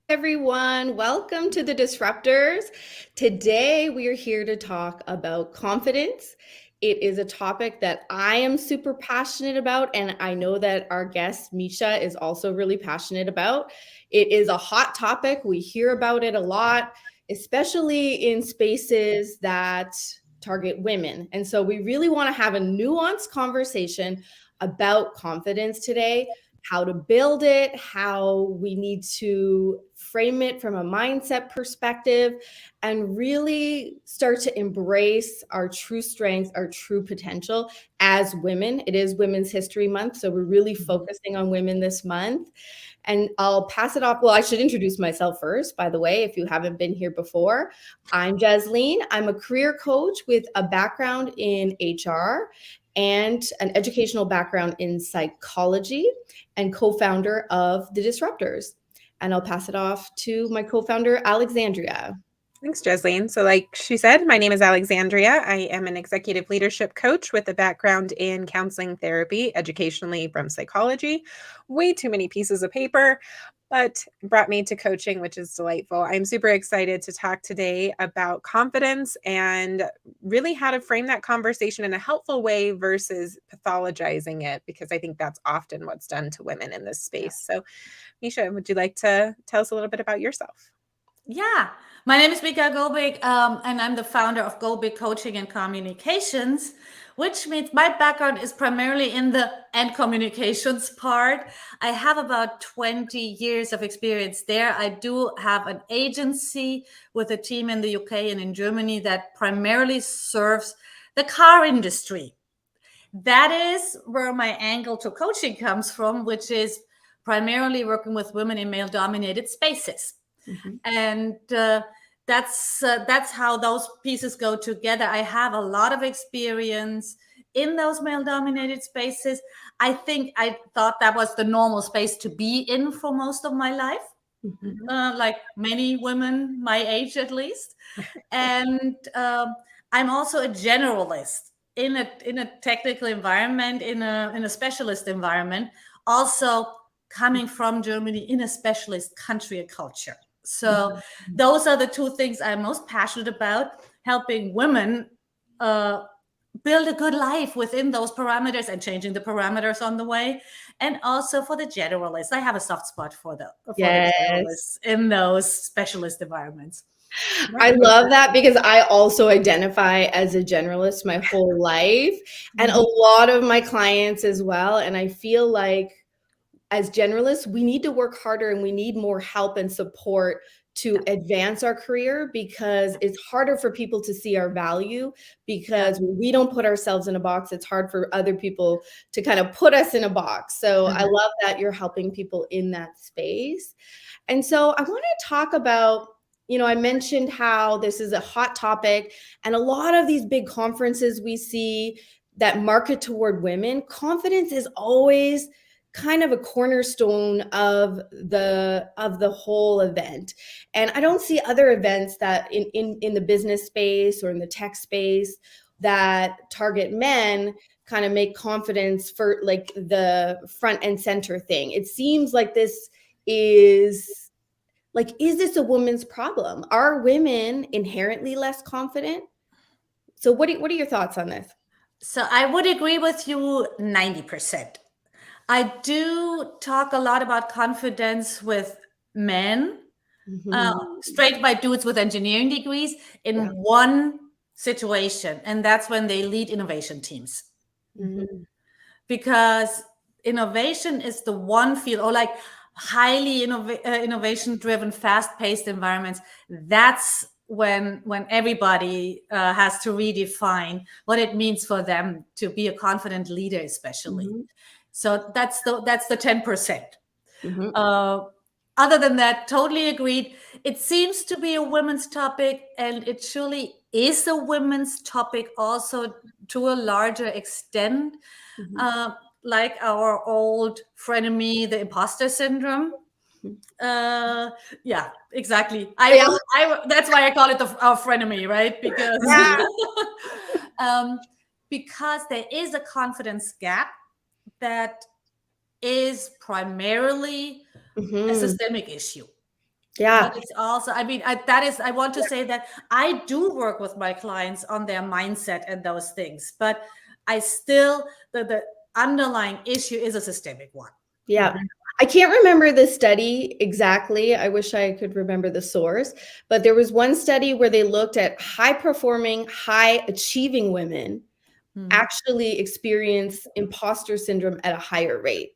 everyone. Welcome to the Disruptors. Today, we are here to talk about confidence. It is a topic that I am super passionate about, and I know that our guest, Micha, is also really passionate about. It is a hot topic. We hear about it a lot, especially in spaces that target women. And so, we really want to have a nuanced conversation about confidence today, how to build it, how we need to frame it from a mindset perspective, and really start to embrace our true strengths, our true potential as women. It is Women's History Month, so we're really focusing on women this month. And I'll pass it off. Well, I should introduce myself first, by the way, if you haven't been here before. I'm Jasleen. I'm a career coach with a background in HR and an educational background in psychology, and co-founder of The Disruptors. And I'll pass it off to my co-founder, Alexandria. Thanks, Jasleen. So like she said, my name is Alexandria. I am an executive leadership coach with a background in counseling therapy, educationally from psychology. Way too many pieces of paper, but brought me to coaching, which is delightful. I'm super excited to talk today about confidence and really how to frame that conversation in a helpful way versus pathologizing it, because I think that's often what's done to women in this space. So, Micha, would you like to tell us a little bit about yourself? Yeah, my name is Micha Goebig, and I'm the founder of Goebig Coaching and Communications, which means my background is primarily in the and communications part. I have about 20 years of experience there. I do have an agency with a team in the UK and in Germany that primarily serves the car industry. That is where my angle to coaching comes from, which is primarily working with women in male-dominated spaces. And that's how those pieces go together. I have a lot of experience in those male-dominated spaces. I think I thought that was the normal space to be in for most of my life, like many women my age at least. And I'm also a generalist in a technical environment, in a specialist environment, also coming from Germany in a specialist country and culture. So those are the two things I'm most passionate about, helping women build a good life within those parameters and changing the parameters on the way. And also for the generalists, I have a soft spot for the generalists in those specialist environments. I love that because I also identify as a generalist my whole life, and a lot of my clients as well. And I feel like as generalists, we need to work harder and we need more help and support to advance our career, because it's harder for people to see our value, because when we don't put ourselves in a box, it's hard for other people to kind of put us in a box. So I love that you're helping people in that space. And so I want to talk about, I mentioned how this is a hot topic, and a lot of these big conferences we see that market toward women, confidence is always kind of a cornerstone of the whole event. And I don't see other events that in the business space or in the tech space that target men kind of make confidence for like the front and center thing. It seems like this is this a woman's problem? Are women inherently less confident? So what are your thoughts on this? So I would agree with you 90%. I do talk a lot about confidence with men, straight by dudes with engineering degrees in one situation, and that's when they lead innovation teams. Because innovation is the one field, or like highly innovation-driven, fast-paced environments. That's when everybody has to redefine what it means for them to be a confident leader, especially. So that's the 10%. Other than that, totally agreed. It seems to be a women's topic, and it surely is a women's topic also to a larger extent. Like our old frenemy, the imposter syndrome. Yeah, exactly. That's why I call it our frenemy, right? Because because there is a confidence gap that is primarily a systemic issue. Yeah. But it's also, I mean, I want to say that I do work with my clients on their mindset and those things, but I still, the underlying issue is a systemic one. Yeah. I can't remember the study exactly. I wish I could remember the source, but there was one study where they looked at high performing, high achieving women actually experience imposter syndrome at a higher rate.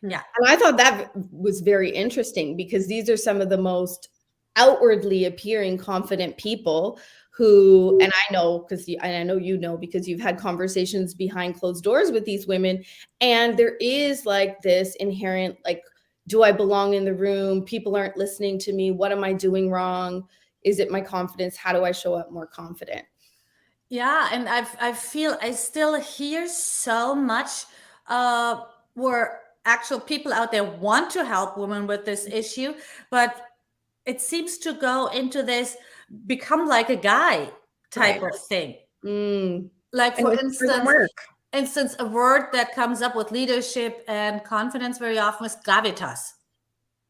Yeah. And I thought that was very interesting because these are some of the most outwardly appearing confident people who, and I know because and I know you know because you've had conversations behind closed doors with these women, and there is like this inherent like, do I belong in the room? People aren't listening to me. What am I doing wrong? Is it my confidence? How do I show up more confident? Yeah, and I feel I still hear so much where actual people out there want to help women with this issue, but it seems to go into this become like a guy type Right. of thing. Mm. Like And for it just doesn't instance, work. a word that comes up with leadership and confidence very often is gravitas.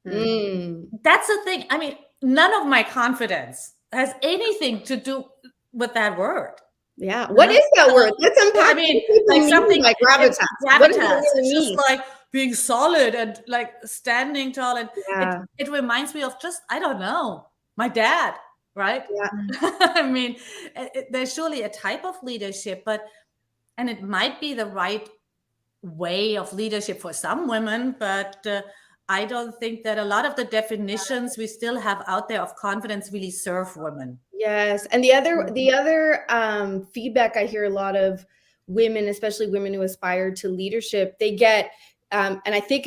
Mm. That's the thing. I mean, none of my confidence has anything to do with that word. Yeah. You What know? is that word? Let's I unpack mean, what people like mean something by gravitas. What does it gravitas. really It's just mean? like being solid and like standing tall. And Yeah. it reminds me of just, I don't know, my dad, right? Yeah. I mean, there's surely a type of leadership, and it might be the right way of leadership for some women, but I don't think that a lot of the definitions we still have out there of confidence really serve women. Yes. And the other feedback I hear a lot of women, especially women who aspire to leadership, they get and I think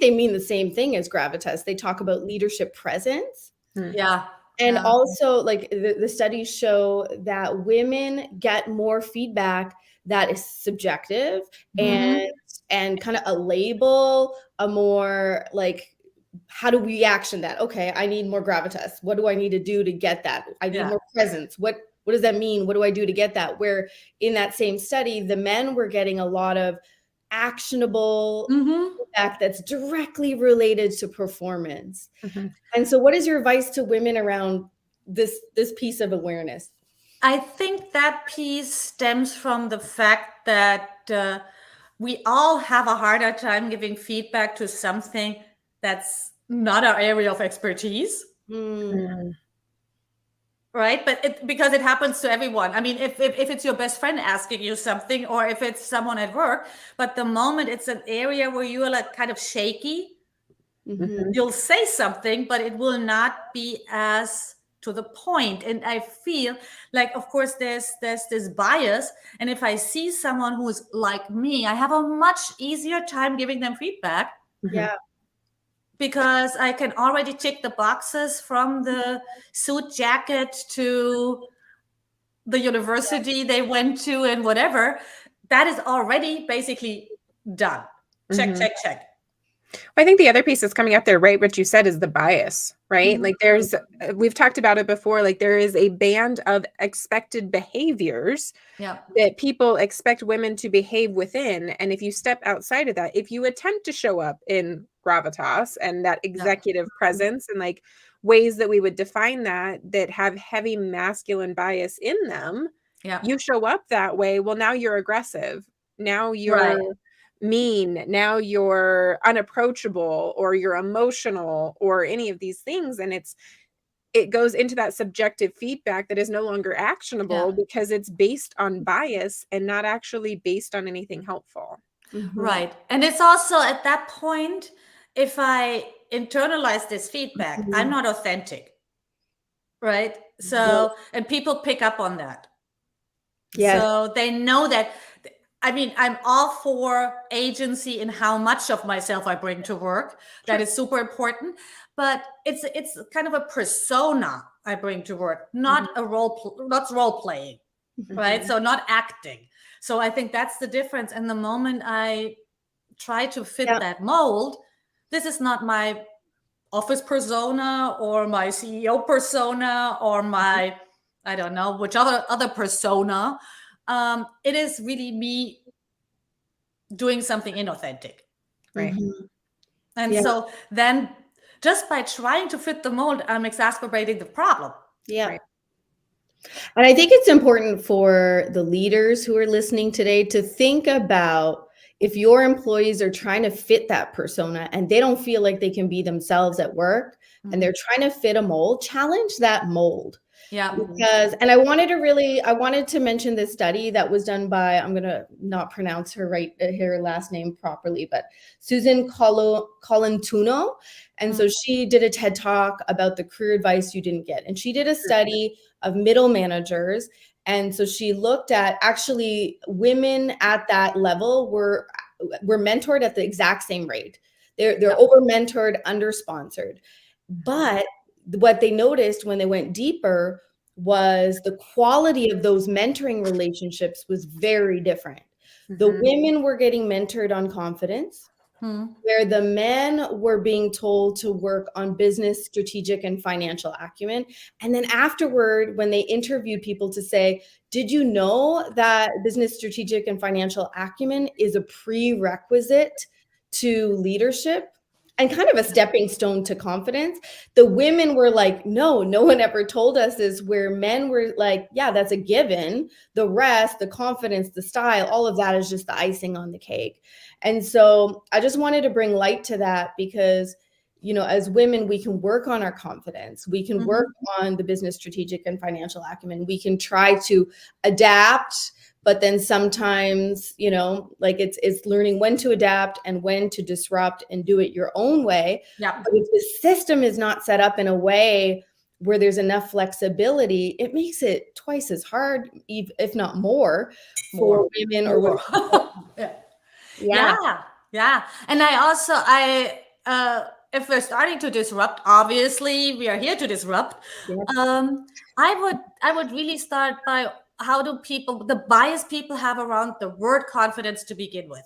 they mean the same thing as gravitas. They talk about leadership presence. Yeah. And Yeah. also like the studies show that women get more feedback that is subjective Mhm. and kind of a label, a more like how do we action that? Okay, I need more gravitas. What do I need to do to get that? I need Yeah. more presence. What does that mean? What do I do to get that? Where in that same study, the men were getting a lot of actionable Mhm. feedback that's directly related to performance. Mhm. And so what is your advice to women around this piece of awareness? I think that piece stems from the fact that we all have a harder time giving feedback to something that's not our area of expertise. Mm, Right, but because it happens to everyone. I mean, if it's your best friend asking you something, or if it's someone at work, but the moment it's an area where you are like kind of shaky, mhm. you'll say something, but it will not be as to the point. And I feel like, of course, there's this bias, and if I see someone who's like me, I have a much easier time giving them feedback Yeah. because I can already tick the boxes from the suit jacket to the university they went to and whatever. That is already basically done. Check, Mhm. check, check. I think the other piece that's coming up there, right, what you said is the bias, right? Like we've talked about it before, like there is a band of expected behaviors Yeah. that people expect women to behave within. And if you step outside of that, if you attempt to show up in gravitas and that executive presence and like ways that we would define that have heavy masculine bias in them, Yeah. you show up that way. Well, now you're aggressive. Now you're Right. mean. Now you're unapproachable or you're emotional or any of these things. And it goes into that subjective feedback that is no longer actionable Yeah. because it's based on bias and not actually based on anything helpful. Mhm. Right. And it's also at that point, if I internalize this feedback, I'm Mhm. not authentic. Right. Right. So, and people pick up on that. Yes. So they know that. I mean, I'm all for agency in how much of myself I bring to work. That is super important. But it's kind of a persona I bring to work, not a not role playing, right? Mhm. So not acting. So I think that's the difference. And the moment I try to fit Yeah. that mold, this is not my office persona or my CEO persona or my, I don't know, which other persona. It is really me doing something inauthentic. Right. Mhm. And Yeah. so then just by trying to fit the mold, I'm exacerbating the problem. Yeah. Right. And I think it's important for the leaders who are listening today to think about if your employees are trying to fit that persona and they don't feel like they can be themselves at work and they're trying to fit a mold, challenge that mold. Yeah. Because, and I wanted to mention this study that was done by, I'm going to not pronounce her last name properly, but Susan Colantuno. And so she did a TED talk about the career advice you didn't get. And she did a study of middle managers. And so she looked at actually women at that level were mentored at the exact same rate. They're over mentored, under sponsored. But what they noticed when they went deeper was the quality of those mentoring relationships was very different. The women were getting mentored on confidence, where the men were being told to work on business, strategic, and financial acumen. And then afterward, when they interviewed people to say, did you know that business, strategic, and financial acumen is a prerequisite to leadership? And kind of a stepping stone to confidence. The women were like, no one ever told us this, where men were like, yeah, that's a given. The rest, the confidence, the style, all of that is just the icing on the cake. And so I just wanted to bring light to that because, as women, we can work on our confidence. We can work on the business, strategic, and financial acumen. We can try to adapt. But then sometimes, like it's learning when to adapt and when to disrupt and do it your own way. Yeah. But if the system is not set up in a way where there's enough flexibility, it makes it twice as hard, if not more, for women or women. Yeah. And if we're starting to disrupt, obviously we are here to disrupt. Yeah. I would really start by how do the bias people have around the word confidence to begin with.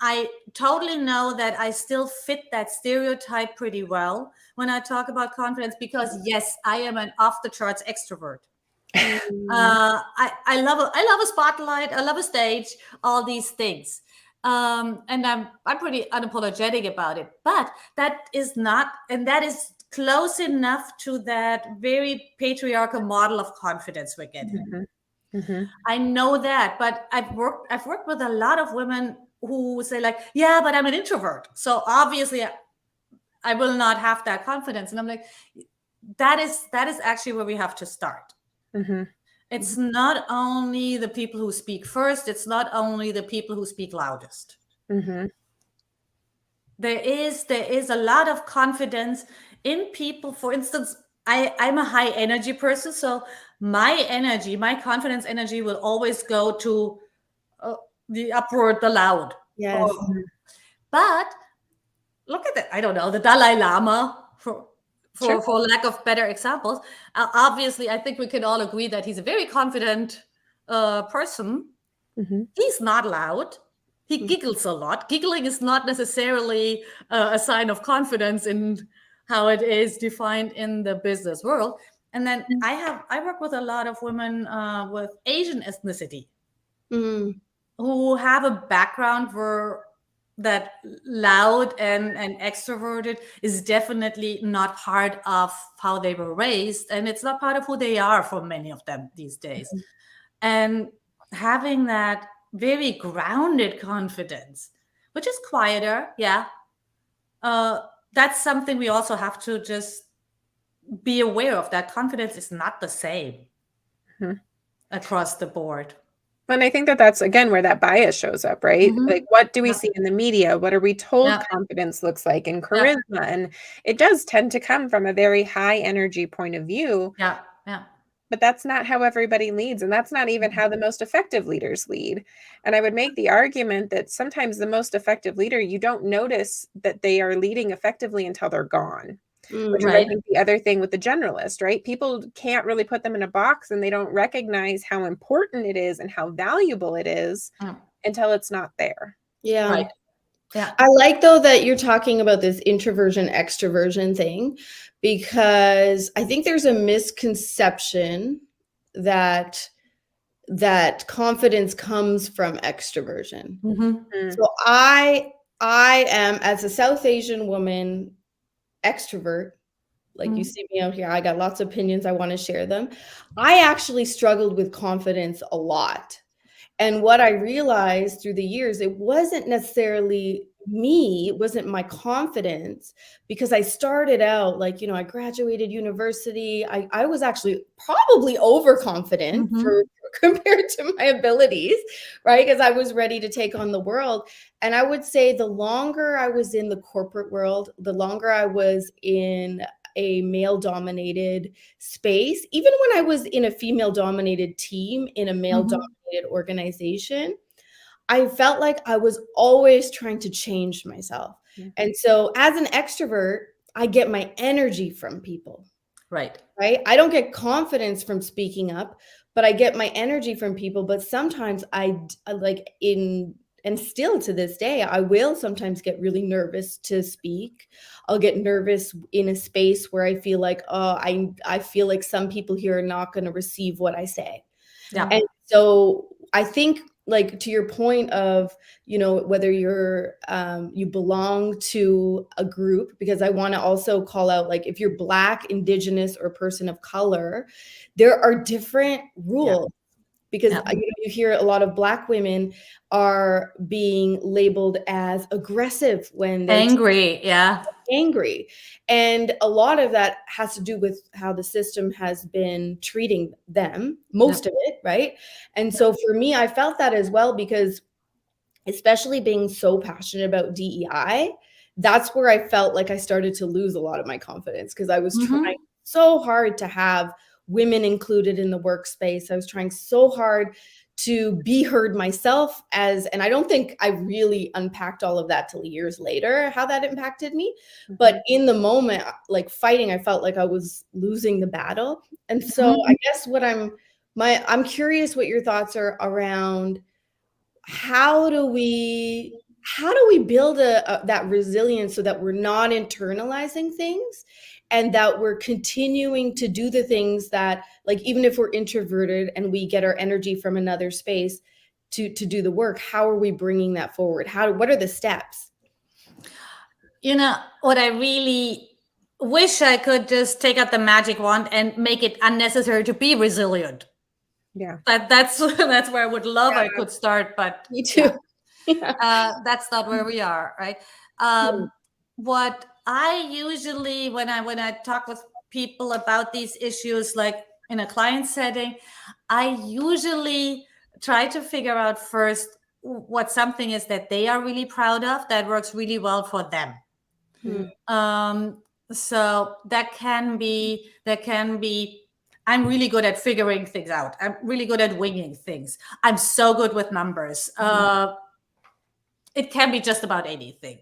I totally know that I still fit that stereotype pretty well when I talk about confidence because yes, I am an off the charts extrovert. I love a spotlight. I love a stage. All these things, and I'm pretty unapologetic about it. But that is close enough to that very patriarchal model of confidence we're getting. I know that, but I've worked with a lot of women who say like, yeah, but I'm an introvert, so obviously I will not have that confidence. And I'm like, that is actually where we have to start. It's not only the people who speak first. It's not only the people who speak loudest. There is a lot of confidence in people. For instance, I'm a high energy person, so my confidence energy will always go to the upward, the loud. Yes. But look at that. I don't know, the Dalai Lama, for lack of better examples. Obviously, I think we can all agree that he's a very confident person. He's not loud. He giggles a lot. Giggling is not necessarily a sign of confidence in how it is defined in the business world. And then I work with a lot of women with Asian ethnicity who have a background where that loud and extroverted is definitely not part of how they were raised, and it's not part of who they are for many of them these days. And having that very grounded confidence, which is quieter, that's something we also have to just be aware of. That confidence is not the same across the board. And I think that that's, again, where that bias shows up, right? Like, what do we see in the media? What are we told confidence looks like, and charisma? And it does tend to come from a very high energy point of view. But that's not how everybody leads. And that's not even how the most effective leaders lead. And I would make the argument that sometimes the most effective leader, you don't notice that they are leading effectively until they're gone. Which is, I think, the other thing with the generalist, right? People can't really put them in a box, and they don't recognize how important it is and how valuable it is until it's not there. Yeah. I like, though, that you're talking about this introversion, extroversion thing, because I think there's a misconception that confidence comes from extroversion. So I am, as a South Asian woman, extrovert, like you see me out here, I got lots of opinions, I want to share them. I actually struggled with confidence a lot. And what I realized through the years, it wasn't necessarily me, it wasn't my confidence, because I started out like, I graduated university. I was actually probably overconfident for compared to my abilities, right? Because I was ready to take on the world. And I would say the longer I was in the corporate world, the longer I was in a male dominated space, even when I was in a female dominated team in a male dominated organization, I felt like I was always trying to change myself. And so as an extrovert, I get my energy from people. Right. Right? I don't get confidence from speaking up, but I get my energy from people. But sometimes and still to this day, I will sometimes get really nervous to speak. I'll get nervous in a space where I feel like, I feel like some people here are not going to receive what I say. Yeah. And so I think, like, to your point of, whether you belong to a group, because I want to also call out, like, if you're Black, Indigenous, or person of color, there are different rules. Because you hear a lot of Black women are being labeled as aggressive when they're Angry. Yeah. angry. And a lot of that has to do with how the system has been treating them, most of it, right? And so for me, I felt that as well, because especially being so passionate about DEI, that's where I felt like I started to lose a lot of my confidence, because I was trying so hard to have women included in the workspace. I was trying so hard to be heard myself and I don't think I really unpacked all of that till years later, how that impacted me. But in the moment, like fighting, I felt like I was losing the battle. And so I guess I'm curious what your thoughts are around how do we build that resilience so that we're not internalizing things, and that we're continuing to do the things that, like, even if we're introverted and we get our energy from another space to do the work, how are we bringing that forward? What are the steps? What I really wish I could just take out the magic wand and make it unnecessary to be resilient. Yeah. That's where I would love I could start, but Me too. that's not where we are, right? What I usually, when I talk with people about these issues, like in a client setting, I usually try to figure out first what something is that they are really proud of that works really well for them. So that can be I'm really good at figuring things out. I'm really good at winging things. I'm so good with numbers. It can be just about anything.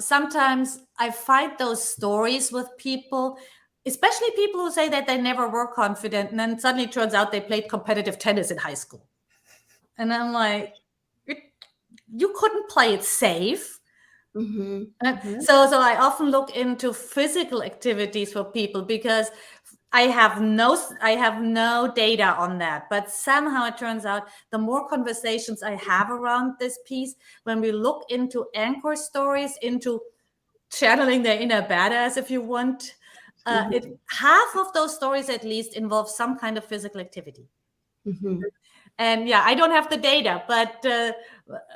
Sometimes I find those stories with people, especially people who say that they never were confident, and then suddenly it turns out they played competitive tennis in high school. And I'm like, you couldn't play it safe. So I often look into physical activities for people, because I have no data on that, but somehow it turns out the more conversations I have around this piece, when we look into anchor stories, into channeling their inner badass, if you want, half of those stories at least involve some kind of physical activity. And I don't have the data, but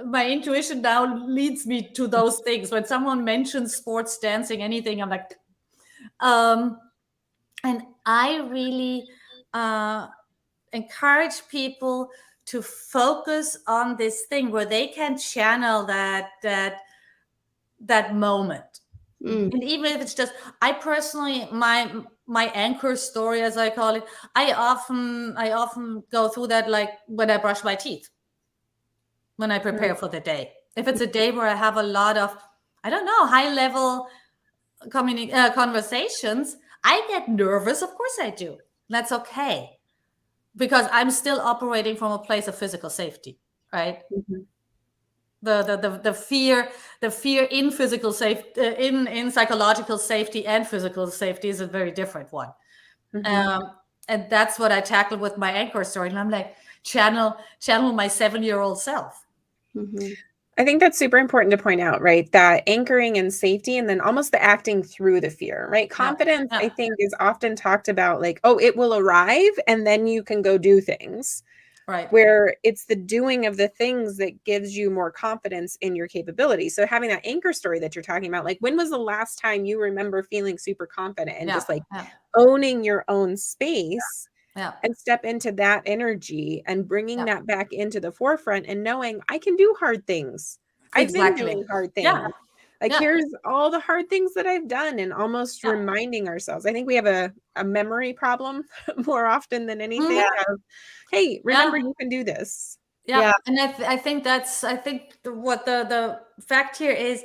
my intuition now leads me to those things. When someone mentions sports, dancing, anything, I'm like, and I really encourage people to focus on this thing where they can channel that moment. And even if it's just, I personally, my anchor story, as I call it, I often go through that, like when I brush my teeth, when I prepare for the day. If it's a day where I have a lot of, I don't know, high level conversations, I get nervous. Of course I do. That's okay, because I'm still operating from a place of physical safety, right? The fear in physical safety, in psychological safety and physical safety, is a very different one. And that's what I tackled with my anchor story. And I'm like, channel my 7-year-old self. I think that's super important to point out, right? That anchoring in safety and then almost the acting through the fear, right? Yeah, Confidence, I yeah, think, is often talked about like, oh, it will arrive and then you can go do things, right. where it's the doing of the things that gives you more confidence in your capability. So having that anchor story that you're talking about, like when was the last time you remember feeling super confident and Yeah, just like yeah, owning your own space yeah, and step into that energy and bringing yeah. that back into the forefront and knowing I can do hard things. I've been Exactly. doing hard Yeah, things. Like yeah, here's all the hard things that I've done and almost yeah. reminding ourselves. I think we have a memory problem more often than anything Yeah, Mhm. of, hey, remember Yeah, you can do this. yeah. yeah, And I think what the fact here is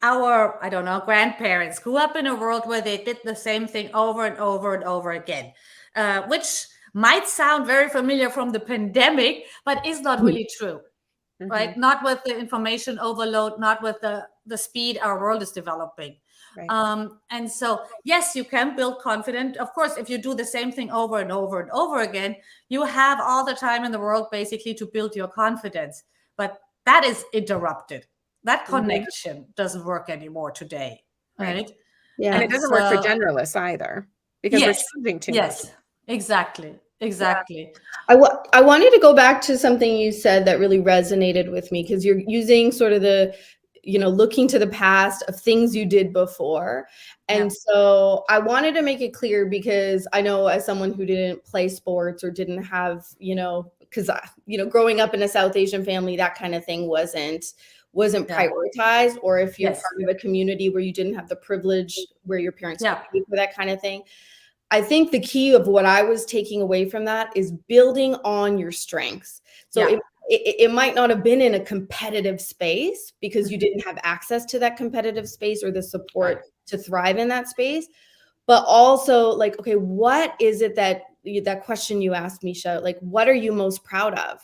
our, I don't know, grandparents grew up in a world where they did the same thing over and over and over again, which might sound very familiar from the pandemic, but is not really true. Mhm. Right? Not with the information overload, not with the speed our world is developing. Right. And so, yes, you can build confidence. Of course, if you do the same thing over and over and over again, you have all the time in the world basically to build your confidence. But that is interrupted. That Mhm. connection doesn't work anymore today, Right. right? And yeah. it And doesn't work for so, generalists either because we're yes, changing too much. yes, exactly, exactly. I wanted to go back to something you said that really resonated with me because you're using sort of the, looking to the past of things you did before. Yeah, And so I wanted to make it clear because I know as someone who didn't play sports or didn't have, because, growing up in a South Asian family, that kind of thing wasn't yeah, prioritized, or if you're yes, part of a community where you didn't have the privilege where your parents could yeah, pay for that kind of thing. I think the key of what I was taking away from that is building on your strengths. So yeah, it might not have been in a competitive space because you mhm, didn't have access to that competitive space or the right, support to thrive in that space, but also like, okay, what is it that question you asked, Misha, like, what are you most proud of?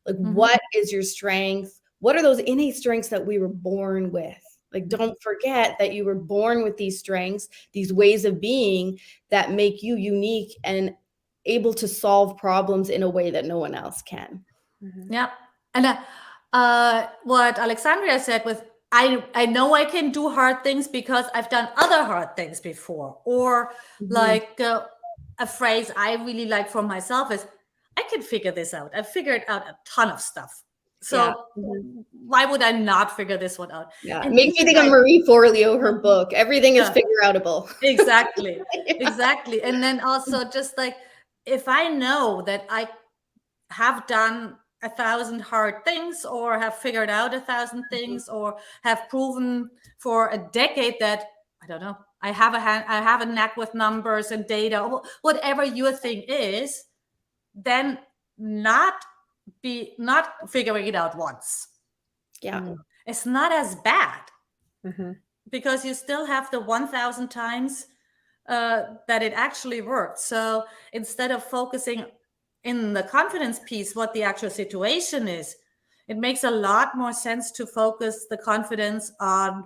Like, mhm, what is your strength? What are those innate strengths that we were born with? Like, mhm, don't forget that you were born with these strengths, these ways of being that make you unique and able to solve problems in a way that no one else can. Mhm. yeah. And what Alexandria said with, I know I can do hard things because I've done other hard things before. Or Mhm. like a phrase I really like for myself is, I can figure this out. I've figured out a ton of stuff. Yeah. So Mhm. why would I not figure this one out? Yeah. It And makes me even think of like, Marie Forleo, her book. Everything is yeah, figure outable. exactly, Yeah. exactly. And then also just like, if I know that I have done 1,000 hard things or have figured out 1,000 things or have proven for a decade that, I don't know, I have a knack with numbers and data, or whatever your thing is, then not not figuring it out once, Yeah. Mhm. it's not as bad, Mhm. because you still have the 1,000 times that it actually worked. So instead of focusing in the confidence piece what the actual situation is, it makes a lot more sense to focus the confidence on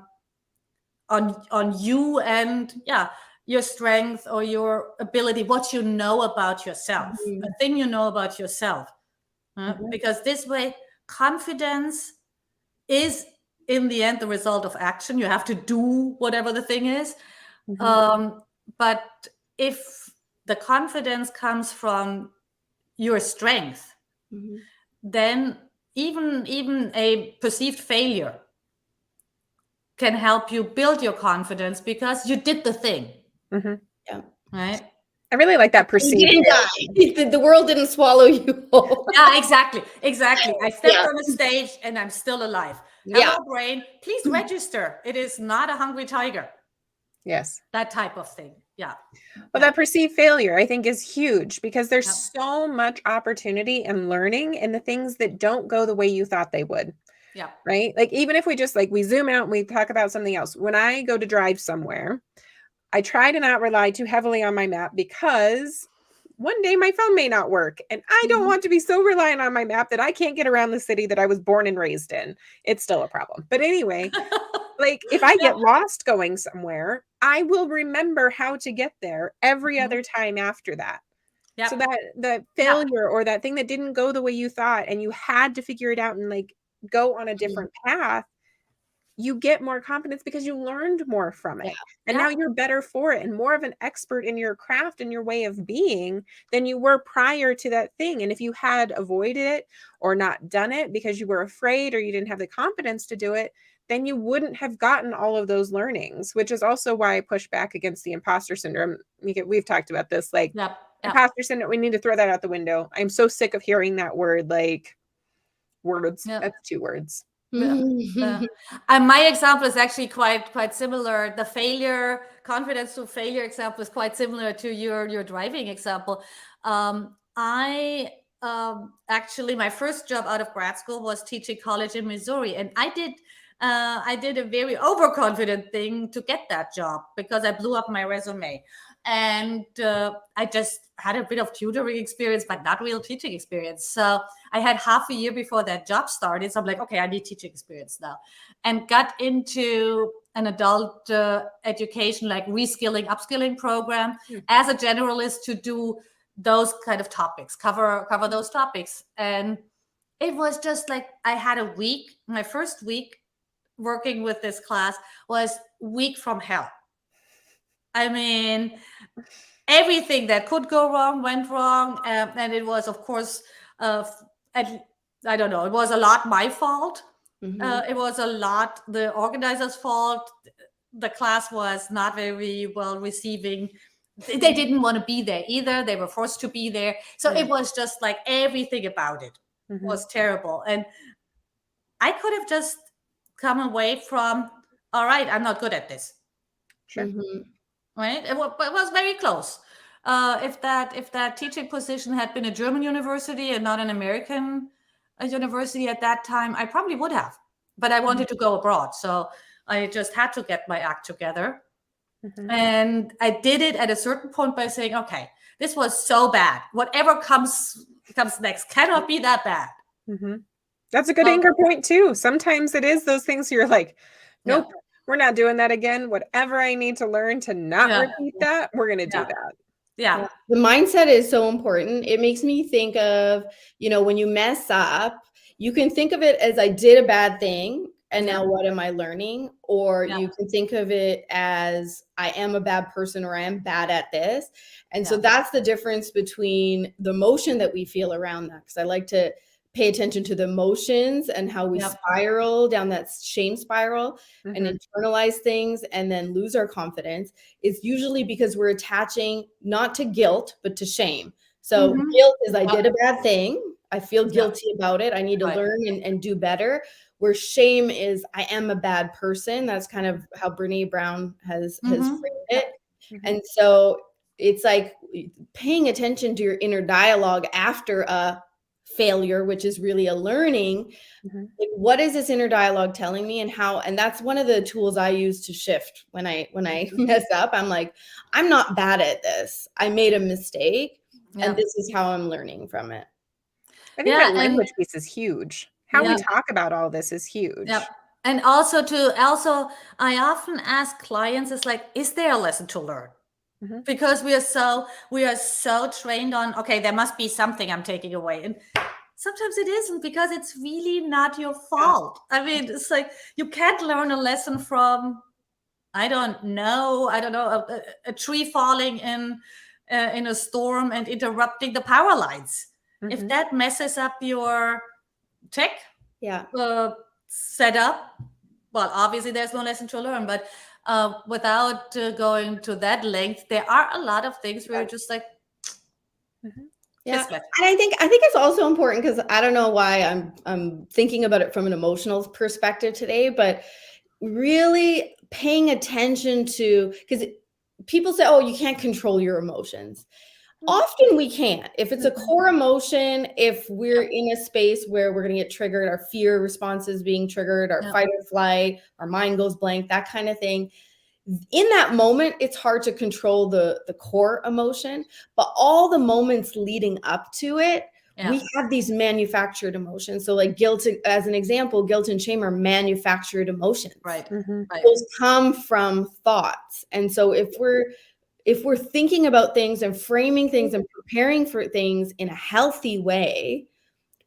you, and yeah, your strength or your ability, what you know about yourself, a Mhm. thing you know about yourself. Mhm. Because this way, confidence is in the end the result of action. You have to do whatever the thing is. Mhm. um, but if the confidence comes from your strength, Mhm. then even a perceived failure can help you build your confidence because you did the thing, Mhm. Yeah. right? I really like that You perceived didn't failure. die. The world didn't swallow you whole. Yeah, exactly, exactly. I stepped Yeah. on a stage and I'm still alive. Yeah. Hello, brain. Please register. It is not a hungry tiger. Yes. That type of thing. Yeah. Well, Yeah. that perceived failure, I think, is huge because there's Yeah. so much opportunity and learning in the things that don't go the way you thought they would, Yeah. right? Like, even if we just like we zoom out and we talk about something else. When I go to drive somewhere, I try to not rely too heavily on my map because one day my phone may not work. And I don't Mhm. want to be so reliant on my map that I can't get around the city that I was born and raised in. It's still a problem. But anyway, like if I Yeah. get lost going somewhere, I will remember how to get there every Mhm. other time after that. Yep. So that the Yeah. failure or that thing that didn't go the way you thought and you had to figure it out and like go on a different path, you get more confidence because you learned more from it. And now you're better for it and more of an expert in your craft and your way of being than you were prior to that thing. And if you had avoided it or not done it because you were afraid or you didn't have the confidence to do it, then you wouldn't have gotten all of those learnings, which is also why I push back against the imposter syndrome. We've talked about this, like imposter syndrome. We need to throw that out the window. I'm so sick of hearing that word, like words. That's 2 words. And my example is actually quite similar. The failure, confidence to failure example is quite similar to your driving example. I actually, my first job out of grad school was teaching college in Missouri, and I did a very overconfident thing to get that job because I blew up my resume. And I just had a bit of tutoring experience, but not real teaching experience. So I had half a year before that job started. So I'm like, okay, I need teaching experience now. And got into an adult education, like reskilling, upskilling program as a generalist to do those kind of topics, cover those topics. And it was just like I had a week, my first week working with this class was week from hell. I mean, everything that could go wrong went wrong. And it was, of course, I don't know, it was a lot my fault. It was a lot the organizer's fault. The class was not very well receiving. They didn't want to be there either. They were forced to be there. So it was just like everything about it was terrible. And I could have just come away from, all right, I'm not good at this. Sure. Right? It was very close. If that teaching position had been a German university and not an American university at that time, I probably would have. But I wanted to go abroad, so I just had to get my act together. And I did it at a certain point by saying, okay, this was so bad. Whatever comes next cannot be that bad. That's a good anchor point too. Sometimes it is those things you're like, nope, we're not doing that again. Whatever I need to learn to not repeat that, we're going to do that. Yeah. The mindset is so important. It makes me think of, when you mess up, you can think of it as I did a bad thing and now what am I learning? Or you can think of it as I am a bad person or I am bad at this. And so that's the difference between the emotion that we feel around that. Because I like to pay attention to the emotions and how we spiral down that shame spiral and internalize things and then lose our confidence. It's usually because we're attaching not to guilt, but to shame. So guilt is I did a bad thing. I feel guilty about it. I need to learn and do better. Where shame is I am a bad person. That's kind of how Brene Brown has framed it. And so it's like paying attention to your inner dialogue after a failure, which is really a learning. Like, what is this inner dialogue telling me and how? And that's one of the tools I use to shift when I mess up. I'm like, I'm not bad at this. I made a mistake and this is how I'm learning from it. I think that language piece is huge. How we talk about all this is huge. And also I often ask clients, it's like, is there a lesson to learn? Because we are so trained on, okay, there must be something I'm taking away. And sometimes it isn't, because it's really not your fault. I mean, it's like, you can't learn a lesson from, I don't know, a tree falling in a storm and interrupting the power lines. If that messes up your tech setup, well, obviously there's no lesson to learn, but without going to that length, there are a lot of things where you're just like, and I think it's also important, because I don't know why I'm thinking about it from an emotional perspective today, but really paying attention to, because people say, oh, you can't control your emotions. Often we can't. If it's a core emotion, if we're in a space where we're going to get triggered, our fear responses being triggered, our fight or flight, our mind goes blank, that kind of thing. In that moment, it's hard to control the core emotion, but all the moments leading up to it, we have these manufactured emotions. So like guilt, as an example, guilt and shame are manufactured emotions. Right. Those come from thoughts. And so if we're thinking about things and framing things and preparing for things in a healthy way,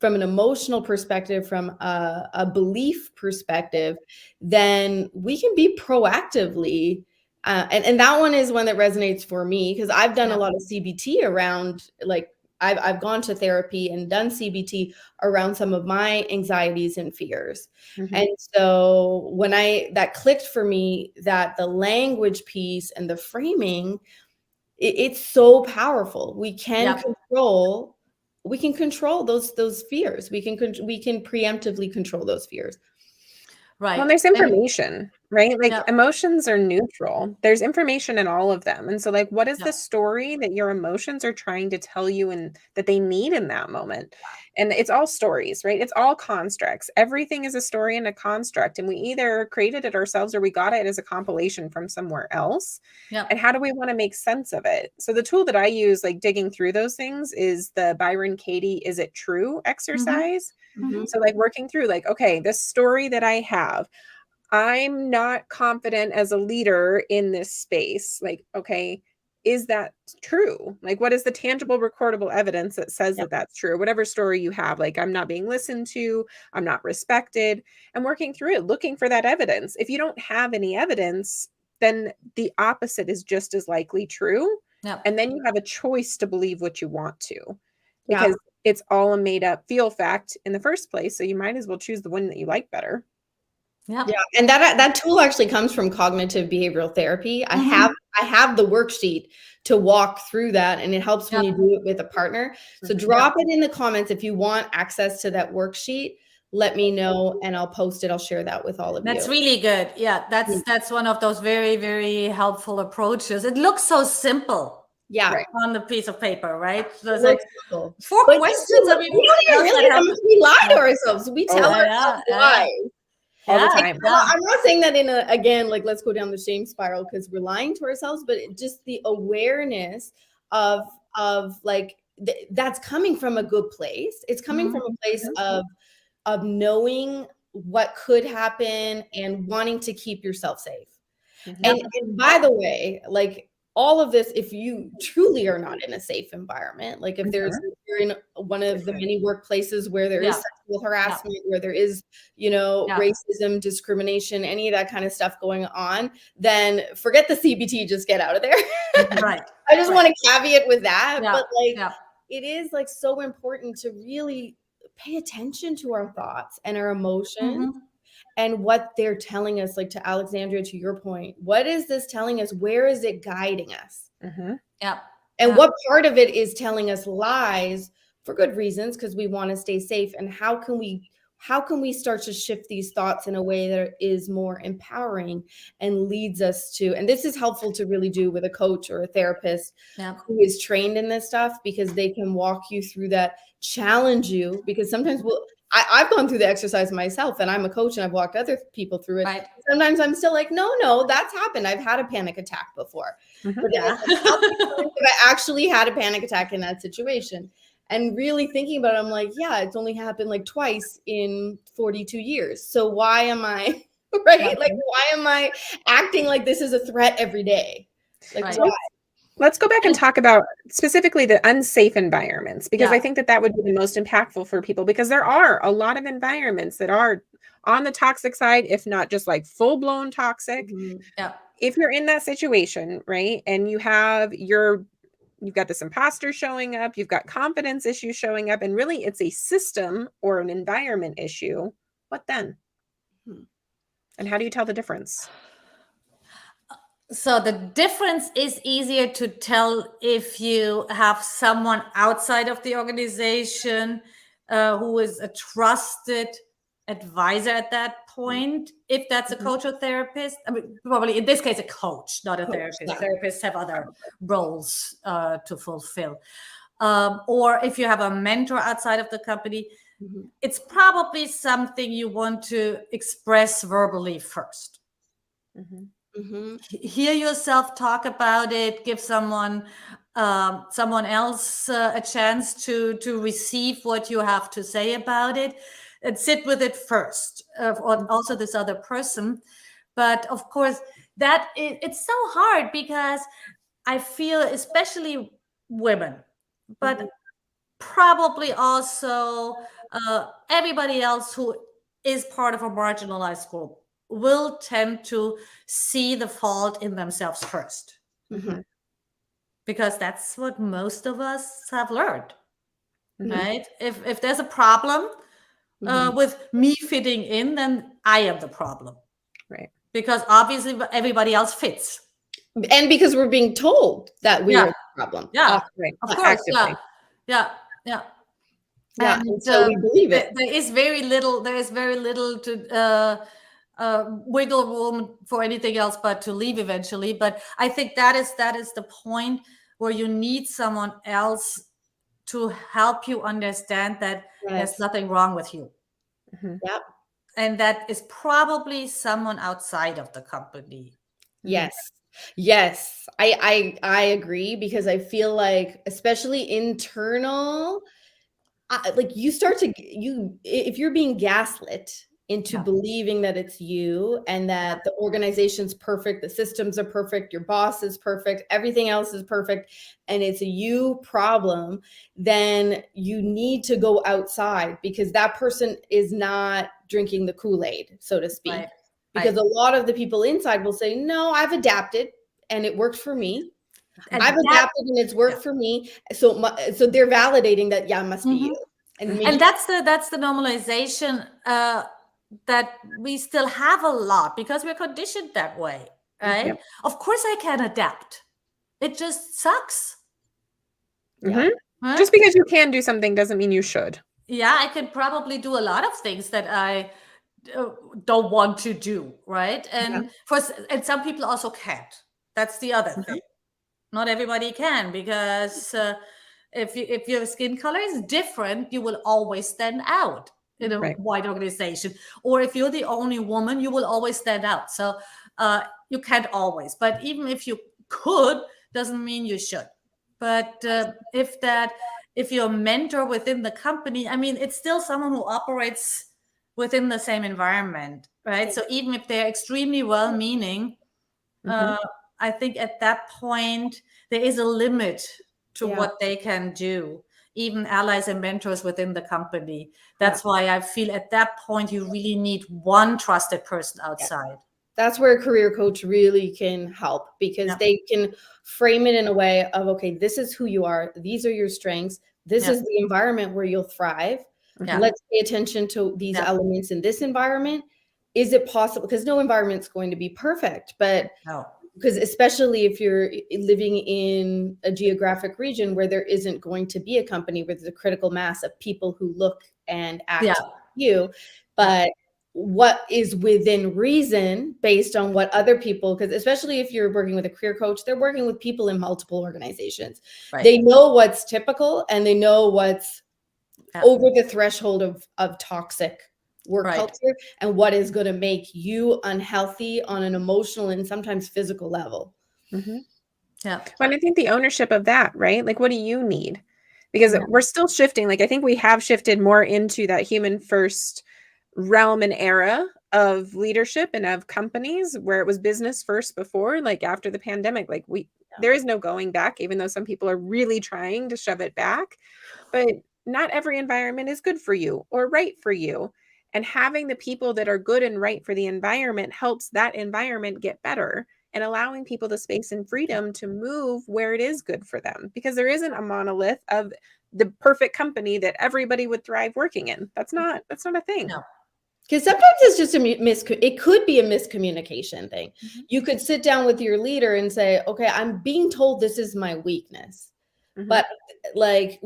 from an emotional perspective, from a belief perspective, then we can be proactively. And that one is one that resonates for me because I've done a lot of CBT around, like, I've gone to therapy and done CBT around some of my anxieties and fears. Mhm. And so when that clicked for me, that the language piece and the framing, it's so powerful. We can control those fears. We can preemptively control those fears. Well, Right. there's And information, right? Like yeah, emotions are neutral. There's information in all of them. And so like what is yeah, the story that your emotions are trying to tell you and that they need in that moment? And it's all stories, right? It's all constructs. Everything is a story and a construct. And we either created it ourselves or we got it as a compilation from somewhere else. yeah. And how do we want to make sense of it? So the tool that I use, like digging through those things, is the Byron Katie Is It True exercise. Mhm. So like working through like, okay, this story that I have, I'm not confident as a leader in this space. Like, okay, is that true? Like, what is the tangible, recordable evidence that says Yep. that that's true? Whatever story you have, like, I'm not being listened to, I'm not respected, and working through it, looking for that evidence. If you don't have any evidence, then the opposite is just as likely true. Yeah. And then you have a choice to believe what you want to, Yeah. because it's all a made up feel fact in the first place. So you might as well choose the one that you like better. Yeah. Yeah, and that tool actually comes from cognitive behavioral therapy. I have the worksheet to walk through that, and it helps when you do it with a partner. So drop it in the comments if you want access to that worksheet. Let me know, and I'll post it. I'll share that with all of That's you. really good. Yeah, that's one of those very, very helpful approaches. It looks so simple Yeah, Right. on the piece of paper, right? So it it's like looks simple. 4 But questions. I we mean, don't even does that realize how help? much we lie to Yeah. ourselves. We Oh, tell yeah. ourselves Yeah, lies. All the yeah, time. yeah, I'm not saying that again, like, let's go down the shame spiral because we're lying to ourselves, but just the awareness of like that's coming from a good place. It's coming from a place Mhm. of knowing what could happen and wanting to keep yourself safe. Mhm. And by the way, like, all of this, if you truly are not in a safe environment, like if Mhm. you're in one of the many workplaces where there is yeah, sexual yeah, harassment, where there is, yeah. racism, discrimination, any of that kind of stuff going on, then forget the CBT, just get out of there. Right. I just Right. want to caveat with that, Yeah, but like, yeah. it is like so important to really pay attention to our thoughts and our emotions Mhm. and what they're telling us. Like, to Alexandria, to your point, what is this telling us? Where is it guiding us? Mhm. Yeah. And Yeah. what part of it is telling us lies for good reasons because we want to stay safe? And how can we start to shift these thoughts in a way that is more empowering and leads us to, and this is helpful to really do with a coach or a therapist Yeah. who is trained in this stuff, because they can walk you through that, challenge you, because sometimes I've gone through the exercise myself, and I'm a coach and I've walked other people through it. Right. Sometimes I'm still like, no, that's happened. I've had a panic attack before. Mhm. But then Yeah. it's like, how many times have I actually had a panic attack in that situation? And really thinking about it, I'm like, yeah, it's only happened like twice in 42 years. So why am I, right? Yeah. Like, why am I acting like this is a threat every day? Like, Right. why? Let's go back and talk about specifically the unsafe environments, because I Yeah. think that that would be the most impactful for people, because there are a lot of environments that are on the toxic side, if not just like full blown toxic. Mhm. Yeah. If you're in that situation, right, and you've got this imposter showing up, you've got confidence issues showing up, and really it's a system or an environment issue, what then? Hmm. And how do you tell the difference? So the difference is easier to tell if you have someone outside of the organization who is a trusted advisor at that point. If that's a coach or therapist, I mean, probably in this case, a coach, not a Coach, therapist. yeah. Therapists have other roles to fulfill. Or if you have a mentor outside of the company, Mhm. it's probably something you want to express verbally first. Mhm. Mhm. Hear yourself talk about it, give someone else a chance to receive what you have to say about it, and sit with it first, or also this other person. But of course, it's so hard, because I feel, especially women, but Mhm. probably also everybody else who is part of a marginalized group will tend to see the fault in themselves first, Mm-hmm. because that's what most of us have learned, Mm-hmm. right? If there's a problem with me fitting in, then I am the problem, Right. because obviously everybody else fits. And because we're being told that we Yeah. are the problem. Yeah, Right. of course. Actively. Yeah. Yeah. Yeah. And And so we believe it. there is very little to wiggle room for anything else but to leave eventually. But I think that is the point where you need someone else to help you understand that there's Yes. nothing wrong with you. Mm-hmm. Yep. And that is probably someone outside of the company. Yes. Yes. I agree, because I feel like, especially internal, like you start to if you're being gaslit into Yeah. believing that it's you and that the organization's perfect, the systems are perfect, your boss is perfect, everything else is perfect, and it's a you problem, then you need to go outside, because that person is not drinking the Kool-Aid, so to speak. Right. Because a lot of the people inside will say, no, I've adapted and it worked for me. And I've that- adapted and it's worked for me. So they're validating that, yeah, it must be Mhm. you. And And that's the normalization that we still have a lot, because we're conditioned that way, right? Yep. Of course I can adapt. It just sucks. Mm-hmm. Huh? Just because you can do something doesn't mean you should. Yeah, I could probably do a lot of things that I don't want to do, right? And and some people also can't. That's the other thing. Not everybody can, because if your skin color is different, you will always stand out in a Right. wide organization. Or if you're the only woman, you will always stand out. So you can't always. But even if you could, doesn't mean you should. But if you're a mentor within the company, I mean, it's still someone who operates within the same environment, right? So even if they're extremely well-meaning, I think at that point there is a limit to what they can do, even allies and mentors within the company. That's why I feel at that point you really need one trusted person outside. That's where a career coach really can help, because they can frame it in a way of, okay, this is who you are. These are your strengths. This is the environment where you'll thrive. Let's pay attention to these elements in this environment. Is it possible? Because no environment's going to be perfect, but because especially if you're living in a geographic region where there isn't going to be a company with a critical mass of people who look and act like you, but what is within reason based on what other people, because especially if you're working with a career coach, they're working with people in multiple organizations. They know what's typical and they know what's over the threshold of toxic work culture, and what is going to make you unhealthy on an emotional and sometimes physical level. Well, and I think the ownership of that, right? Like, what do you need? Because we're still shifting. Like, I think we have shifted more into that human first realm and era of leadership and of companies, where it was business first before. Like, after the pandemic, like there is no going back, even though some people are really trying to shove it back. But not every environment is good for you or right for you. And having the people that are good and right for the environment helps that environment get better, and allowing people the space and freedom to move where it is good for them, because there isn't a monolith of the perfect company that everybody would thrive working in. That's not a thing. No. Because sometimes it's just it could be a miscommunication thing. You could sit down with your leader and say, okay, I'm being told this is my weakness. But like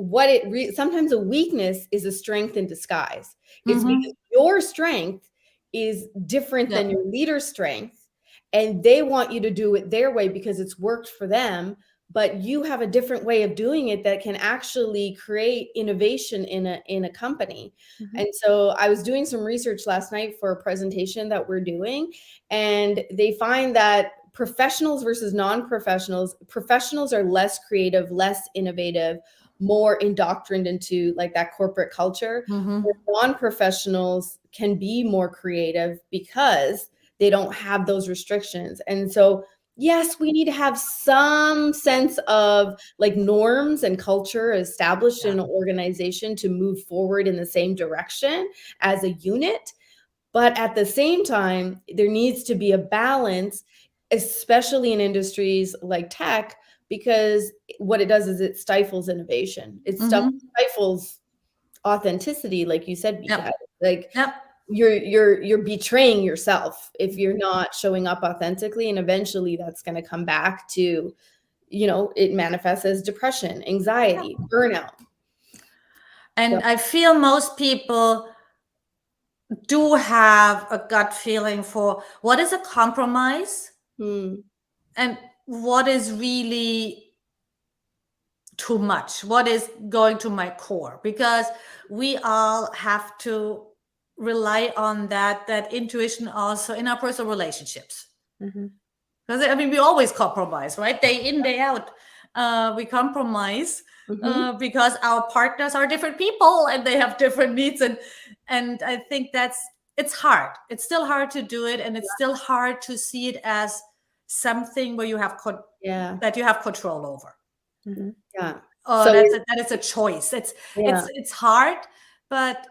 sometimes a weakness is a strength in disguise. It's because your strength is different than your leader's strength, and they want you to do it their way because it's worked for them, but you have a different way of doing it that can actually create innovation in a company. And so I was doing some research last night for a presentation that we're doing, and they find that professionals versus non-professionals, professionals are less creative, less innovative, more indoctrined into like that corporate culture. Non-professionals can be more creative because they don't have those restrictions. And so yes, we need to have some sense of like norms and culture established in an organization to move forward in the same direction as a unit. But at the same time, there needs to be a balance, especially in industries like tech, because what it does is it stifles innovation. It stifles authenticity, like you said, Mika. Yep. Like Yep. you're betraying yourself if you're not showing up authentically, and eventually that's going to come back to, it manifests as depression, anxiety, burnout. And I feel most people do have a gut feeling for what is a compromise and what is really too much, what is going to my core, because we all have to rely on that intuition also in our personal relationships. Because I mean, we always compromise, right? Day in, day out, we compromise because our partners are different people and they have different needs, and I think it's hard. It's still hard to do it, and it's still hard to see it as something where you have that you have control over. Yeah. So that is a choice. It's hard, but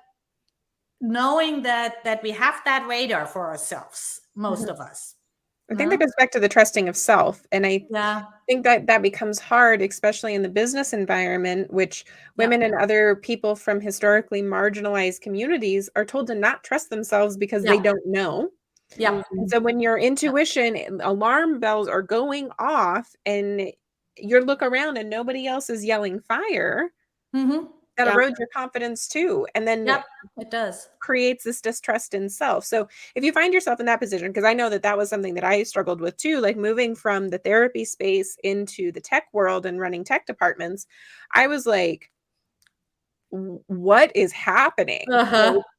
knowing that we have that radar for ourselves, most of us. I think that goes back to the trusting of self. And I think that becomes hard, especially in the business environment, which women and other people from historically marginalized communities are told to not trust themselves because they don't know. Yeah. And so when your intuition alarm bells are going off and you look around and nobody else is yelling fire, that erodes your confidence too. And then it does. Creates this distrust in self. So if you find yourself in that position, because I know that was something that I struggled with too, like moving from the therapy space into the tech world and running tech departments, I was like, what is happening?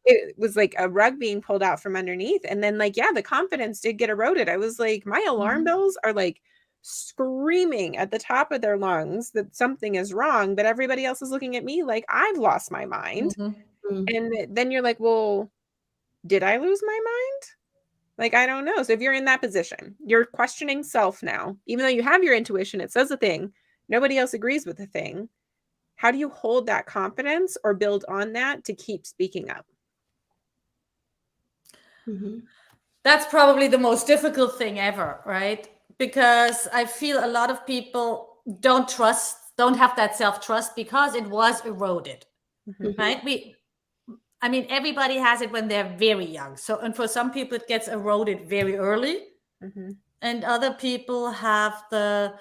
It was like a rug being pulled out from underneath. And then the confidence did get eroded. I was like, my alarm bells are like screaming at the top of their lungs that something is wrong, but everybody else is looking at me like I've lost my mind. And then you're like, well, did I lose my mind? Like, I don't know. So if you're in that position, you're questioning self now, even though you have your intuition, it says a thing, nobody else agrees with the thing. How do you hold that confidence or build on that to keep speaking up? That's probably the most difficult thing ever, right? Because I feel a lot of people don't have that self-trust because it was eroded, right? I mean, everybody has it when they're very young. So, and for some people, it gets eroded very early. And other people have the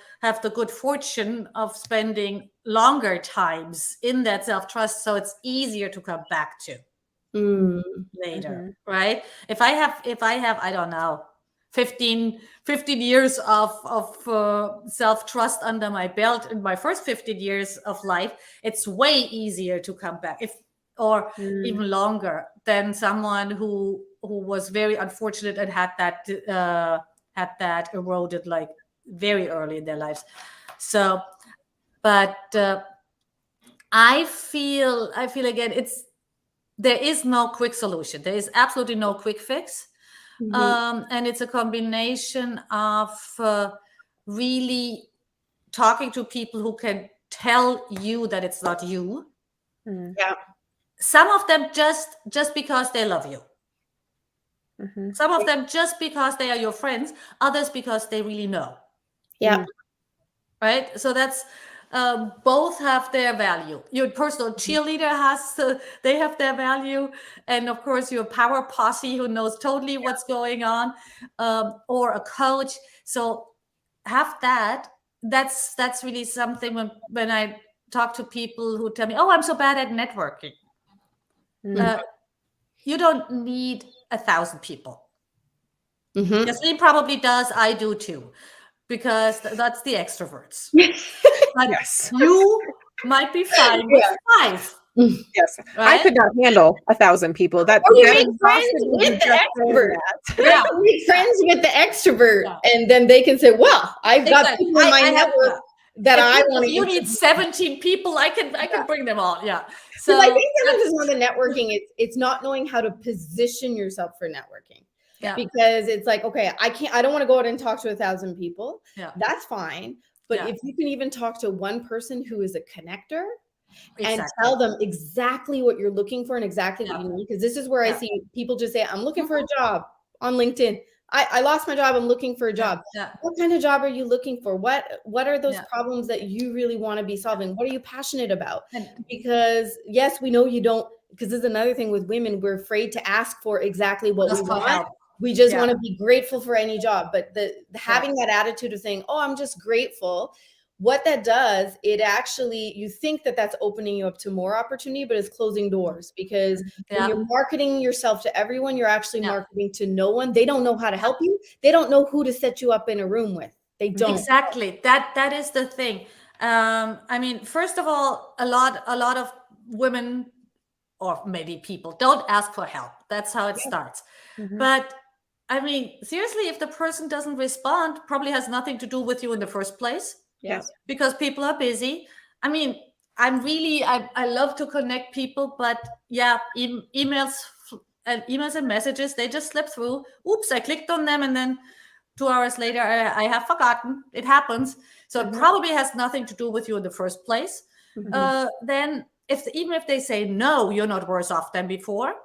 good fortune of spending longer times in that self-trust. So it's easier to come back to later, right? If I have, I don't know, 15 years of self-trust under my belt in my first 15 years of life, it's way easier to come back or even longer than someone who was very unfortunate and had that eroded like very early in their lives. So, but I feel again, there is no quick solution. There is absolutely no quick fix. And it's a combination of really talking to people who can tell you that it's not you. Some of them just because they love you. Some of them just because they are your friends, others because they really know. Right? So that's both have their value. Your personal cheerleader they have their value, and of course your power posse who knows totally what's going on, or a coach. So have that. That's really something when I talk to people who tell me, "Oh, I'm so bad at networking." You don't need 1,000 people. Jasleen probably does. I do too, because that's the extroverts. But you might be fine with 5. Yes, right? I could not handle 1,000 people. That you make friends with the extrovert. You make friends with the extrovert, and then they can say, "Well, I've got people in my network that I want to." You need 17 people. I can bring them all. Yeah. So I think sometimes with the networking, it's not knowing how to position yourself for networking. Yeah. because it's like, okay, I don't want to go out and talk to 1,000 people. Yeah. That's fine. But Yeah. if you can even talk to one person who is a connector and Exactly. tell them exactly what you're looking for and exactly what Yeah. you need, because this is where I Yeah. see people just say, I'm looking for a Mhm. job on LinkedIn. I lost my job. I'm looking for a Yeah. job. Yeah. What kind of job are you looking for? What are those Yeah. problems that you really want to be solving? What are you passionate about? And Because yes, we know you don't, because this is another thing with women, we're afraid to ask for exactly what we ask for want. help. We just Yeah. want to be grateful for any job. But having that attitude of saying, oh, I'm just grateful, what that does, it actually, you think that that's opening you up to more opportunity, but it's closing doors, because when Yeah. you're marketing yourself to everyone, you're actually Yeah. marketing to no one. They don't know how to help you. They don't know who to set you up in a room with. They don't. Exactly. That is the thing. I mean, first of all, a lot of women, or maybe people, don't ask for help. That's how it starts. Mhm. But I mean, seriously, if the person doesn't respond, probably has nothing to do with you in the first place, Yes. because people are busy. I mean, I love to connect people, but yeah, emails and messages, they just slip through. Oops, I clicked on them, and then 2 hours later, I have forgotten. It happens. So it probably has nothing to do with you in the first place. Then even if they say no, you're not worse off than before.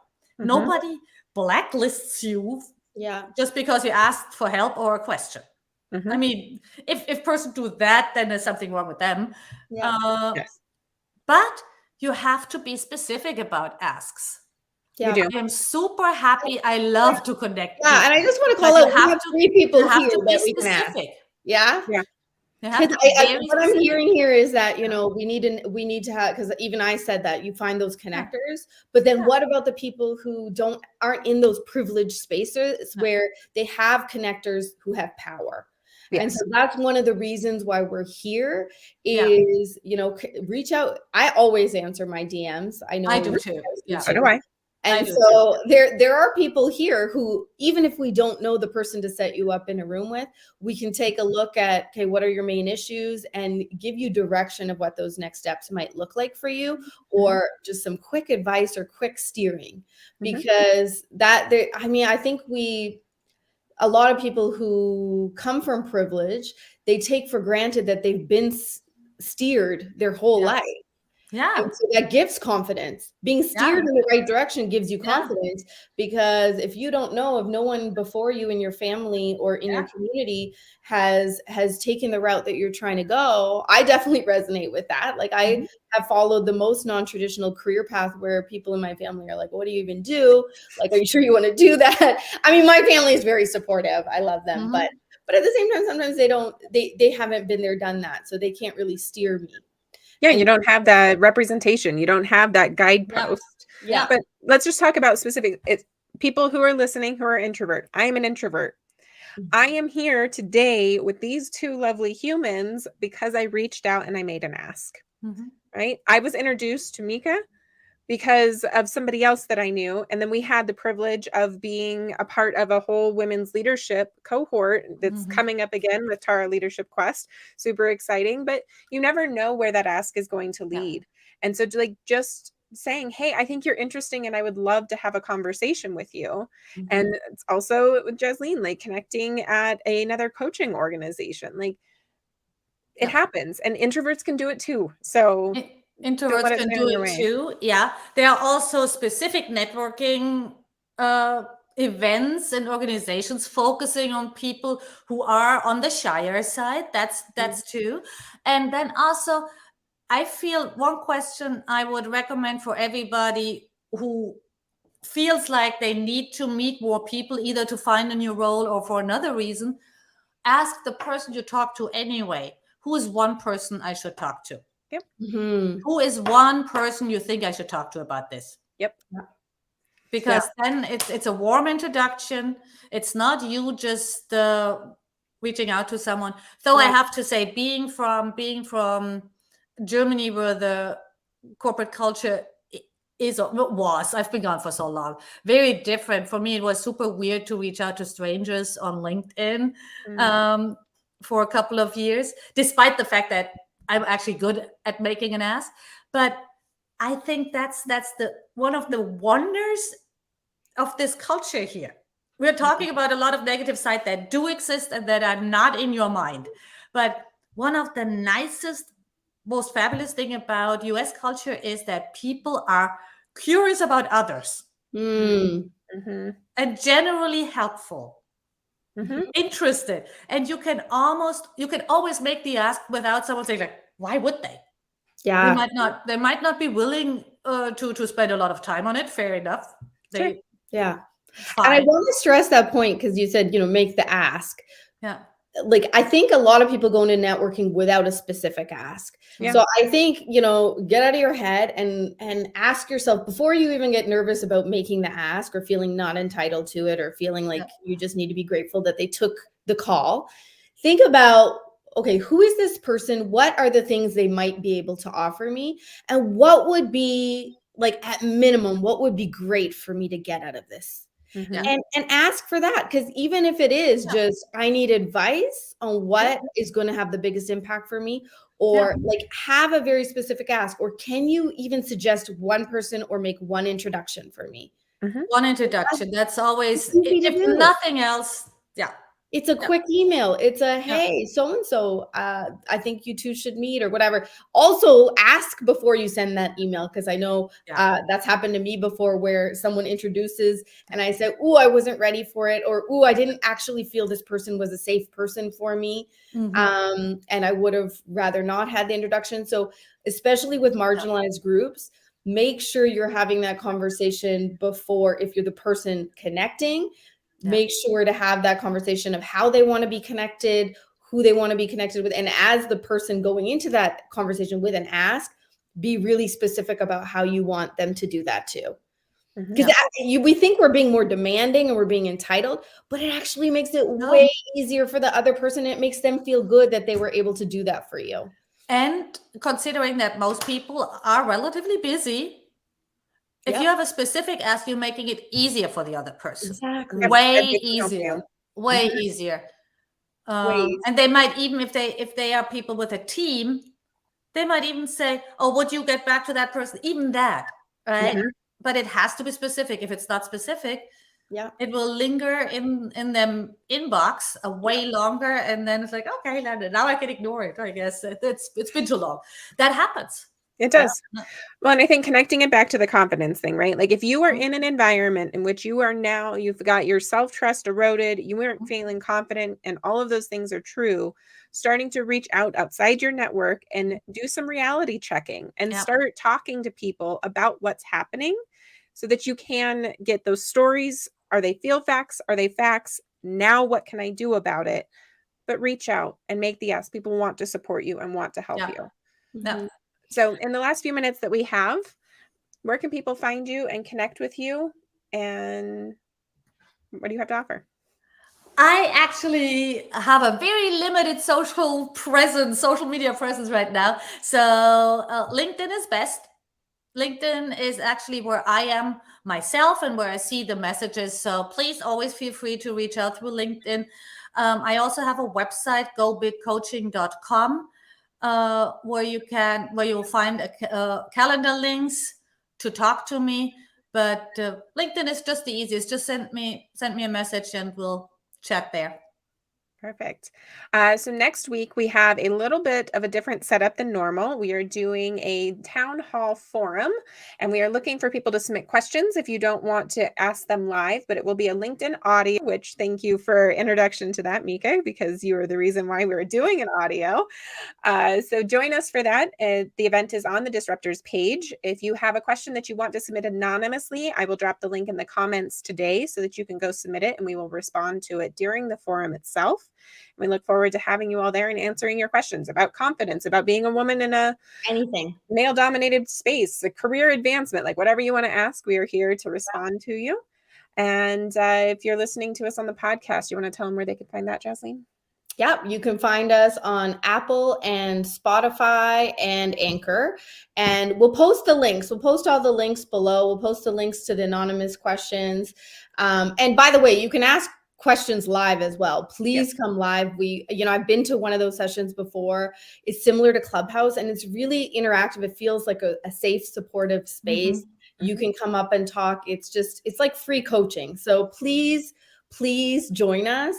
Nobody blacklists you Yeah. just because you asked for help or a question. I mean, if person do that, then there's something wrong with them. Yeah. Yes, But you have to be specific about asks. you Yeah. do. I am super happy. I love to connect Yeah. And people, I just want to but call you out, we have have to 3 people you have here to be that we can ask. specific. Yeah. Yeah. You have Because to be very what I'm specific. hearing here is that, you know, we need to have, because even I said that you find those connectors, but then what about the people who aren't in those privileged spaces where they have connectors who have power? And Yes. so that's one of the reasons why we're here Yeah. is, you know, reach out. I always answer my DMs. I know I do you too. guys Yeah. So do I. And do so there are people here who, even if we don't know the person to set you up in a room with, we can take a look at, okay, what are your main issues, and give you direction of what those next steps might look like for you, or just some quick advice or quick steering. Because I mean, I think a lot of people who come from privilege, they take for granted that they've been steered their whole life. Yeah. And so that gives confidence. Being steered in the right direction gives you confidence, because if you don't know, if no one before you in your family or in your community has taken the route that you're trying to go, I definitely resonate with that. Like, I have followed the most non-traditional career path, where people in my family are like, what do you even do? Like, are you sure you want to do that? I mean, my family is very supportive. I love them, but at the same time, sometimes they haven't been there, done that, so they can't really steer me. Yeah, you don't have that representation. You don't have that guidepost. Yeah. But let's just talk about specific people who are listening who are introvert. I am an introvert. I am here today with these 2 lovely humans because I reached out and I made an ask. Right? I was introduced to Micha because of somebody else that I knew. And then we had the privilege of being a part of a whole women's leadership cohort that's coming up again with Tara Leadership Quest. Super exciting, but you never know where that ask is going to lead. And so just saying, hey, I think you're interesting and I would love to have a conversation with you. And it's also with Jasleen, like connecting at another coaching organization. Like, it happens, and introverts can do it too. So don't let Introverts it can stand do in your it way. too. Yeah. There are also specific networking events and organizations focusing on people who are on the shyer side. That's too. And then also, I feel one question I would recommend for everybody who feels like they need to meet more people, either to find a new role or for another reason, ask the person you talk to anyway, who is one person I should talk to? Yep. Who is one person you think I should talk to about this? Yep. Because then it's a warm introduction. It's not you just reaching out to someone. Though I have to say, being from Germany, where the corporate culture I've been gone for so long, very different. For me, it was super weird to reach out to strangers on LinkedIn for a couple of years, despite the fact that I'm actually good at making an ask. But I think that's the one of the wonders of this culture here. we're talking about a lot of negative sides that do exist and that are not in your mind. But one of the nicest, most fabulous thing about US culture is that people are curious about others Mm-hmm. and generally helpful, Mm-hmm. interested. And you can always make the ask without someone saying like, why would they? Yeah. They might not be willing to spend a lot of time on it. Fair enough. Sure. Yeah. And I Fine. want to stress that point because you said, make the ask. Yeah. Like, I think a lot of people go into networking without a specific ask. Yeah. So I think, get out of your head and ask yourself before you even get nervous about making the ask or feeling not entitled to it or feeling like you just need to be grateful that they took the call. Think about, okay, who is this person? What are the things they might be able to offer me? And what would be, like, at minimum, what would be great for me to get out of this? Mm-hmm. Yeah. And ask for that, because even if it is just, I need advice on what is going to have the biggest impact for me, or like have a very specific ask, or can you even suggest one person or make one introduction for me? Mm-hmm. One introduction. That's always, easy to if do. nothing else. Yeah. It's a quick email. It's a, hey, so-and-so, I think you two should meet or whatever. Also ask before you send that email, because I know that's happened to me before, where someone introduces and I say, "Ooh, I wasn't ready for it," or "Ooh, I didn't actually feel this person was a safe person for me." And I would have rather not had the introduction. So especially with marginalized groups, make sure you're having that conversation before, if you're the person connecting. Make sure to have that conversation of how they want to be connected, who they want to be connected with. And as the person going into that conversation with an ask, be really specific about how you want them to do that too. Because we think we're being more demanding and we're being entitled, but it actually makes it way easier for the other person. It makes them feel good that they were able to do that for you. And considering that most people are relatively busy, if you have a specific ask, you're making it easier for the other person. Exactly. Way easier. Way easier. And they might even, if they are people with a team, they might even say, "Oh, would you get back to that person?" Even that, right? But it has to be specific. If it's not specific, it will linger in them inbox a way longer, and then it's like, okay, now I can ignore it. I guess it's been too long. That happens. It does. Well, and I think connecting it back to the confidence thing, right? Like if you are in an environment in which you've got your self-trust eroded, you weren't feeling confident, and all of those things are true, starting to reach out outside your network and do some reality checking and start talking to people about what's happening so that you can get those stories. Are they feel facts? Are they facts? Now what can I do about it? But reach out and make the ask. People want to support you and want to help you. Yeah. So in the last few minutes that we have, where can people find you and connect with you? And what do you have to offer? I actually have a very limited social media presence right now. So LinkedIn is best. LinkedIn is actually where I am myself and where I see the messages. So please always feel free to reach out through LinkedIn. I also have a website, gobigcoaching.com. Where you will find calendar links to talk to me. But LinkedIn is just the easiest. Just send me a message and we'll chat there. Perfect. So next week we have a little bit of a different setup than normal. We are doing a town hall forum, and we are looking for people to submit questions if you don't want to ask them live, but it will be a LinkedIn audio, which thank you for introduction to that, Micha, because you are the reason why we were doing an audio. So join us for that. The event is on the Disruptors page. If you have a question that you want to submit anonymously, I will drop the link in the comments today so that you can go submit it, and we will respond to it during the forum itself. We look forward to having you all there and answering your questions about confidence, about being a woman in a male-dominated space, a career advancement, like whatever you want to ask, we are here to respond to you. And if you're listening to us on the podcast, you want to tell them where they can find that, Jocelyn? Yep, you can find us on Apple and Spotify and Anchor, and we'll post the links. We'll post all the links below. We'll post the links to the anonymous questions. And by the way, you can ask questions live as well. Please come live. I've been to one of those sessions before. It's similar to Clubhouse, and it's really interactive. It feels like a safe, supportive space. You can come up and talk. It's like free coaching. So please please join us.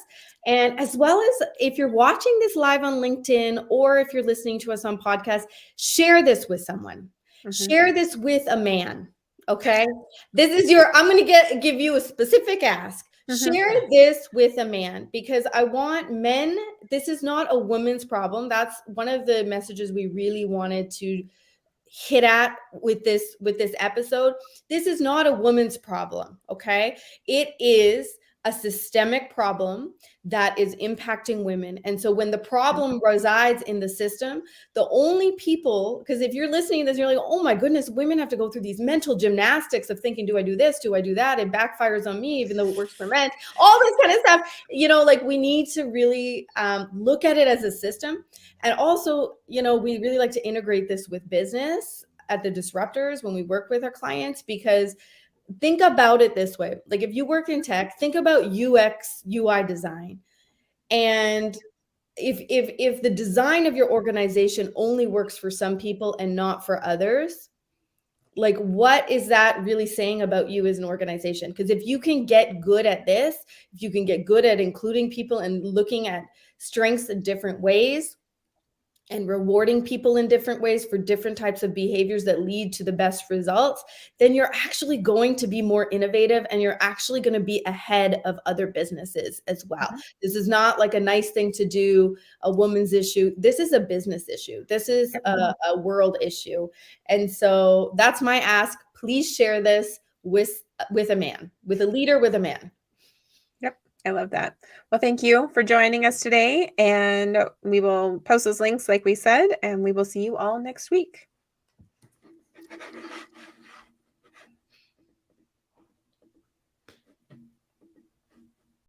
And as well as if you're watching this live on LinkedIn, or if you're listening to us on podcast, share this with someone. Share this with a man. Okay. This is I'm going to give you a specific ask. Share this with a man, because I want men. This is not a woman's problem. That's one of the messages we really wanted to hit at with this episode. This is not a woman's problem. Okay. It is a systemic problem that is impacting women. And so when the problem resides in the system, the only people, because if you're listening to this, you're like, oh my goodness, women have to go through these mental gymnastics of thinking, do I do this? Do I do that? It backfires on me, even though it works for men, all this kind of stuff. Like we need to really look at it as a system. And also, we really like to integrate this with business at the Disruptors when we work with our clients, because think about it this way. Like if you work in tech, think about UX, UI design. And if the design of your organization only works for some people and not for others, like what is that really saying about you as an organization? Because if you can get good at this, if you can get good at including people and looking at strengths in different ways, and rewarding people in different ways for different types of behaviors that lead to the best results, then you're actually going to be more innovative, and you're actually going to be ahead of other businesses as well. This is not like a nice thing to do, a woman's issue. This is a business issue. This is a world issue. And so that's my ask. Please share this with a man, with a leader, with a man. I love that. Well, thank you for joining us today, and we will post those links like we said, and we will see you all next week.